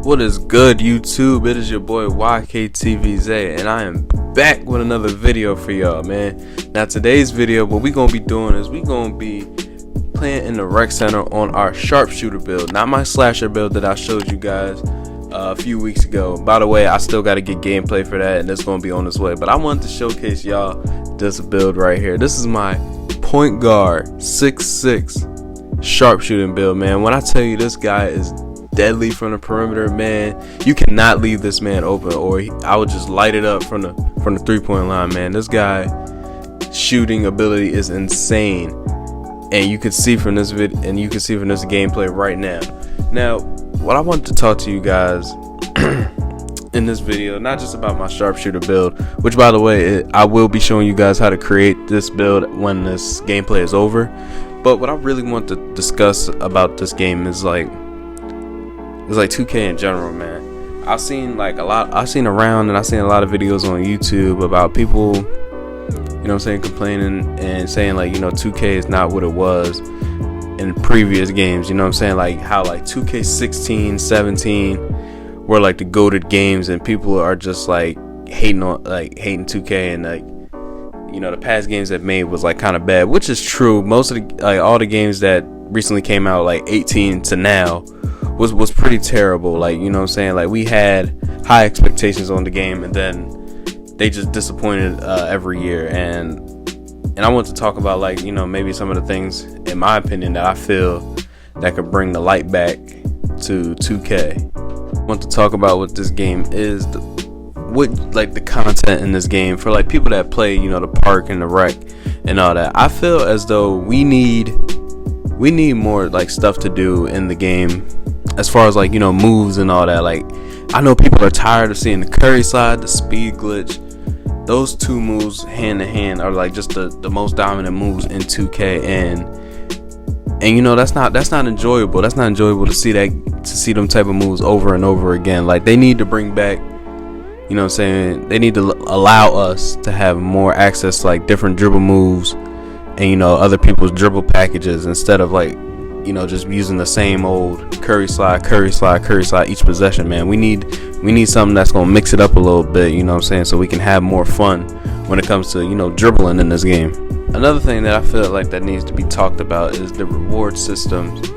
What is good, YouTube? It is your boy YKTVZ, and I am back with another video for y'all, man. Now, today's video, what we gonna be doing is we gonna be playing in the rec center on our Sharpshooter build, not my slasher build that I showed you guys a few weeks ago. By the way, I still got to get gameplay for that, and it's gonna be on its way. But I wanted to showcase y'all this build right here. This is my point guard 6'6" sharpshooting build, man. When I tell you this guy is deadly from the perimeter, man, you cannot leave this man open, or I would just light it up from the 3-point line, man. This guy shooting ability is insane, and you can see from this video, and you can see from this gameplay right now. Now, what I want to talk to you guys in this video, not just about my sharpshooter build, which, by the way, I will be showing you guys how to create this build when this gameplay is over. But what I really want to discuss about this game is like 2K in general, man. I've seen around, and I've seen a lot of videos on YouTube about people, you know what I'm saying, complaining and saying 2K is not what it was in previous games. You know what I'm saying, like how 2K16, 17 were like the goated games, and people are just hating 2K, and the past games that made was kind of bad, which is true. Most of the all the games that recently came out 18 to now was pretty terrible. You know what I'm saying, we had high expectations on the game, and then they just disappointed every year. And I want to talk about maybe some of the things, in my opinion, that I feel that could bring the light back to 2K. I want to talk about what this game is, the content in this game for people that play the park and the rec and all that. I feel as though we need more stuff to do in the game, as far as moves and all that. I know people are tired of seeing the Curry slide, the speed glitch. Those two moves hand in hand are just the most dominant moves in 2K, and that's not enjoyable. That's not enjoyable to see them type of moves over and over again. They need to bring back, you know what I'm saying, they need to allow us to have more access to different dribble moves and other people's dribble packages, instead of just using the same old Curry slide each possession, man. We need something that's gonna mix it up a little bit, you know what I'm saying, so we can have more fun when it comes to dribbling in this game. Another thing that I feel that needs to be talked about is the reward systems.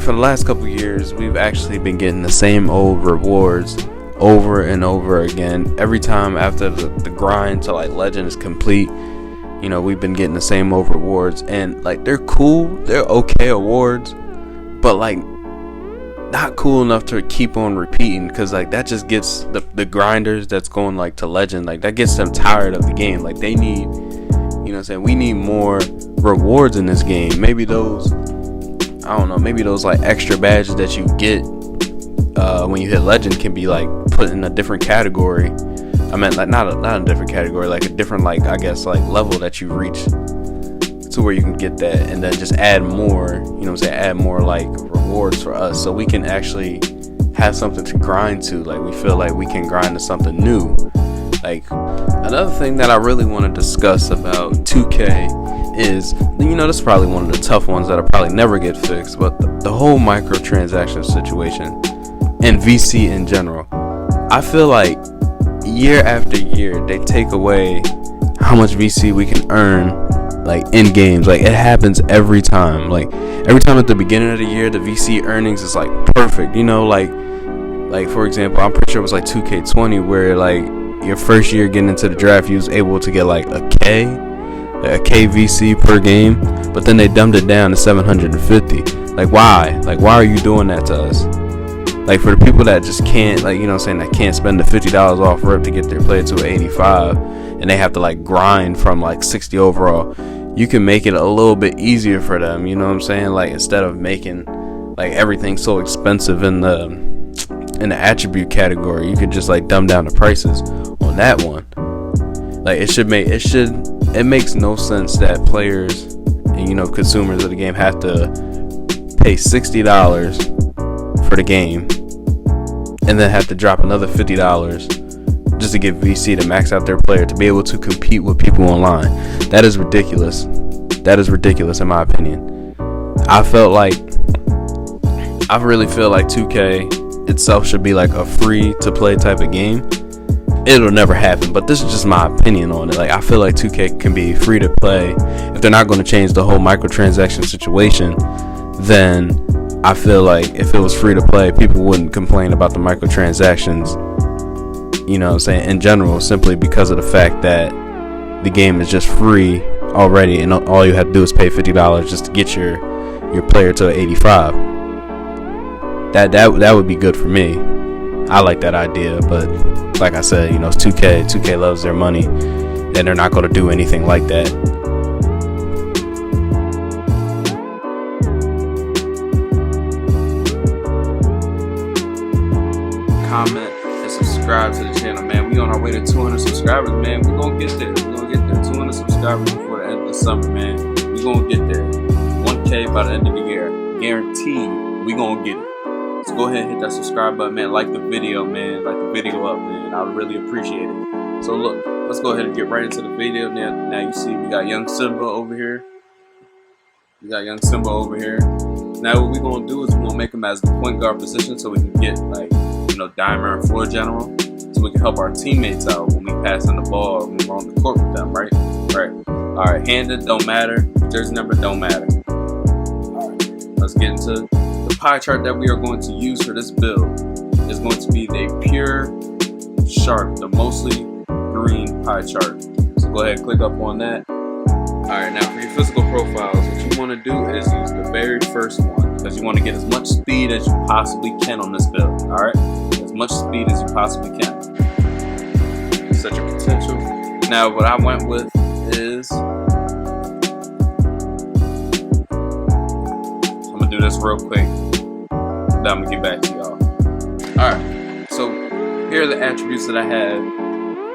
For the last couple years, we've actually been getting the same old rewards over and over again. Every time after the grind to legend is complete, we've been getting the same old rewards, and they're cool, they're okay awards, but not cool enough to keep on repeating, because that just gets the grinders that's going to legend, that gets them tired of the game. They need, you know what I'm saying, we need more rewards in this game. Maybe those, I don't know, maybe those extra badges that you get when you hit legend can be put in a different category. I meant not a different category, a different I guess level that you reach, to where you can get that, and then just add more, you know what I'm saying, add more rewards for us, so we can actually have something to grind to. We feel we can grind to something new. Another thing that I really want to discuss about 2K is, this is probably one of the tough ones that'll probably never get fixed, but the whole microtransaction situation and VC in general. I feel year after year they take away how much VC we can earn in games. It happens every time. Every time at the beginning of the year, the VC earnings is perfect. For example, I'm pretty sure it was 2K20, where your first year getting into the draft, you was able to get a K VC per game, but then they dumbed it down to 750. Why? Why are you doing that to us? For the people that just can't, you know what I'm saying, that can't spend the $50 off rip to get their player to an 85, and they have to grind from 60 overall, you can make it a little bit easier for them, you know what I'm saying? Instead of making everything so expensive in the attribute category, you could just dumb down the prices on that one. It makes no sense that players and consumers of the game have to pay $60 for the game, and then have to drop another $50 just to get VC to max out their player to be able to compete with people online. That is ridiculous. That is ridiculous in my opinion. I felt I really feel like 2K itself should be like a free to play type of game. It'll never happen, but this is just my opinion on it. Like, I feel like 2K can be free to play. If they're not going to change the whole microtransaction situation, then I feel like if it was free to play, people wouldn't complain about the microtransactions, you know what I'm saying, in general, simply because of the fact that the game is just free already, and all you have to do is pay $50 just to get your player to 85. That would be good for me. I like that idea, but like I said, you know, it's 2K. 2K loves their money, and they're not going to do anything like that. Comment and subscribe to the channel, man. We on our way to 200 subscribers, man. We're going to get there. 200 subscribers before the end of the summer, man. We're going to get there. 1K by the end of the year. Guaranteed, we're going to get it. So go ahead and hit that subscribe button, man. Like the video, man. Like the video up, man. I would really appreciate it. So look, let's go ahead and get right into the video. Now you see we got young Simba over here. Now what we're going to do is we're going to make him as the point guard position so we can get, like, you know, dimer and floor general. So we can help our teammates out when we pass on the ball or when we're on the court with them, right? Alright, handed don't matter. Jersey number don't matter. Alright, let's get into the pie chart that we are going to use for this build. Is going to be the pure sharp, the mostly green pie chart. So go ahead and click up on that. Alright, now for your physical profiles, what you want to do is use the very first one, because you want to get as much speed as you possibly can on this build. Alright, as much speed as you possibly can. Set your potential. Now what I went with is, I'm going to do this real quick, then I'm going to get back to y'all. Alright, so here are the attributes that I had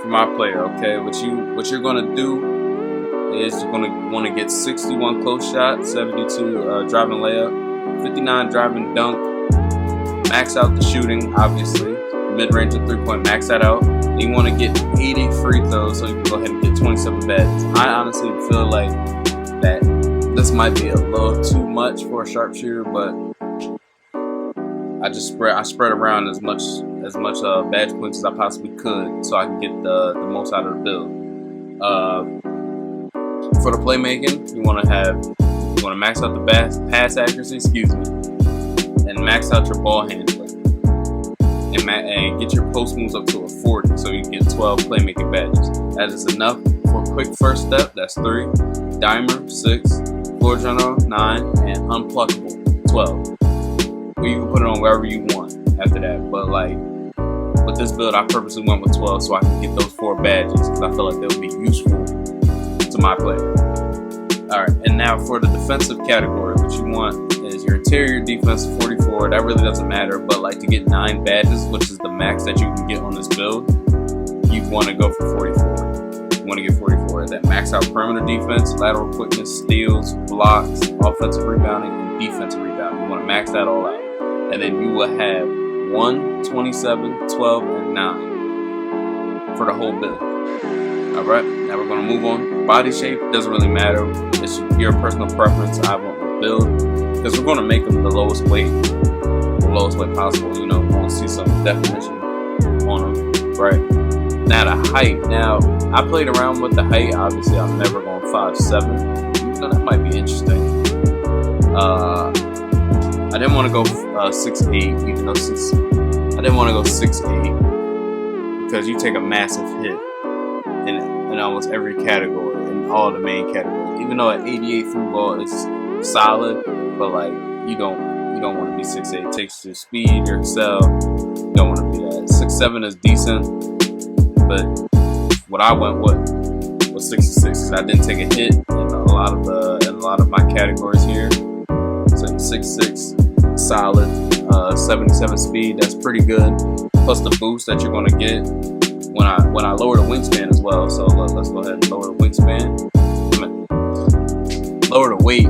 for my player, okay? What you're going to do is you're going to want to get 61 close shot, 72 driving layup, 59 driving dunk, max out the shooting, obviously, mid-range and 3-point, max that out. And you want to get 80 free throws so you can go ahead and get 27 badges. I honestly feel like that this might be a little too much for a sharpshooter, but I spread around as much badge points as I possibly could so I can get the most out of the build. For the playmaking, you want to max out the pass accuracy, and max out your ball handling, and get your post moves up to a 40, so you can get 12 playmaking badges. That is enough for a quick first step. That's 3, dimer 6, floor general 9, and unpluckable 12. You can put it on wherever you want after that, but like with this build, I purposely went with 12 so I can get those 4 badges because I feel like they'll be useful to my player. Alright, and now for the defensive category, what you want is your interior defense 44. That really doesn't matter, but like to get 9 badges, which is the max that you can get on this build, you want to go for 44. You want to get 44. That max out perimeter defense, lateral quickness, steals, blocks, offensive rebounding, and defensive rebounding. You want to max that all out. And then you will have 1, 27, 12, and 9 for the whole build. Alright, now we're going to move on. Body shape doesn't really matter. It's your personal preference. I want to build because we're going to make them the lowest weight possible. You know, we want to see some definition on them. Right. Now the height. Now I played around with the height. Obviously, I'm never going 5'7". So that might be interesting. I didn't want to go 6'8", even though I didn't want to go 6'8", because you take a massive hit in almost every category, in all the main categories. Even though an 88 through ball is solid, but like you don't want to be 6'8". It takes your speed, your excel. You don't want to be that. 6'7" is decent, but what I went with was 6'6", because I didn't take a hit in a lot of my categories here. So 6'6", solid, 77 speed. That's pretty good. Plus the boost that you're going to get when I lower the wingspan as well. So let's go ahead and lower the wingspan. Lower the weight.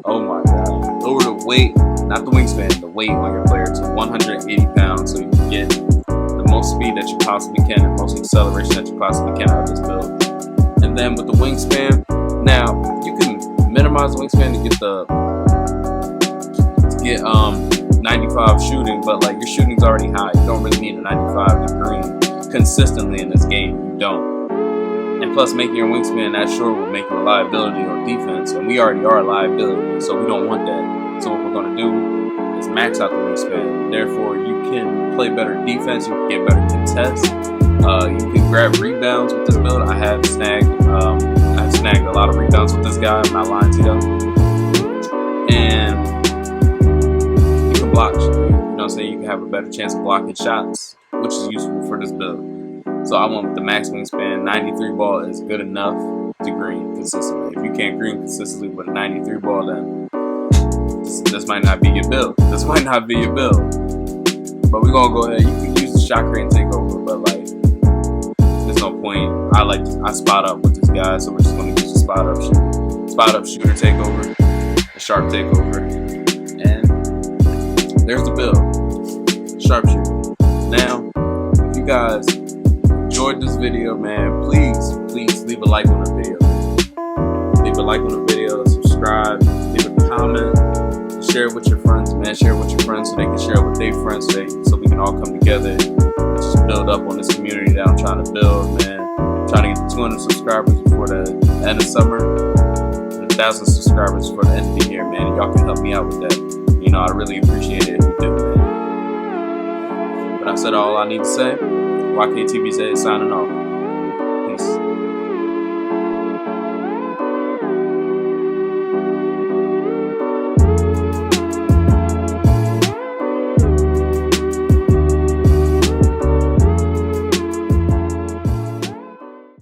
Oh my God! Lower the weight, not the wingspan. The weight on your player to 180 pounds, so you can get the most speed that you possibly can and most acceleration that you possibly can out of this build. And then with the wingspan, now you can minimize the wingspan to get 95 shooting, but like your shooting's already high. You don't really need a 95 to green consistently in this game. You don't. And plus, making your wingspan that short will make you a liability on defense, and we already are a liability, so we don't want that. So what we're going to do is max out the wingspan. Therefore, you can play better defense, you can get better contests, you can grab rebounds with this build. I have snagged a lot of rebounds with this guy. I'm not lying to you. And you can block. You know what I'm saying? You can have a better chance of blocking shots, which is useful for this build. So I went with the max wingspan. 93 ball is good enough to green consistently. If you can't green consistently with a 93 ball, then this might not be your build. This might not be your build. But we're gonna go ahead. You can use the shot create and take over, but like there's no point. I spot up with this guy, so we're just gonna use the spot up shooter takeover, the sharp takeover, and there's the build. Sharpshooter. Now, if you guys enjoyed this video, man, please leave a like on the video. Leave a like on the video, subscribe, leave a comment, share it with your friends, man. Share it with your friends so they can share it with their friends, so we can all come together and just build up on this community that I'm trying to build, man. I'm trying to get to 200 subscribers before the end of summer, and 1,000 subscribers for the end of the year, man. And y'all can help me out with that. You know, I'd really appreciate it if you do, man. But I said all I need to say. YKTVZ signing off.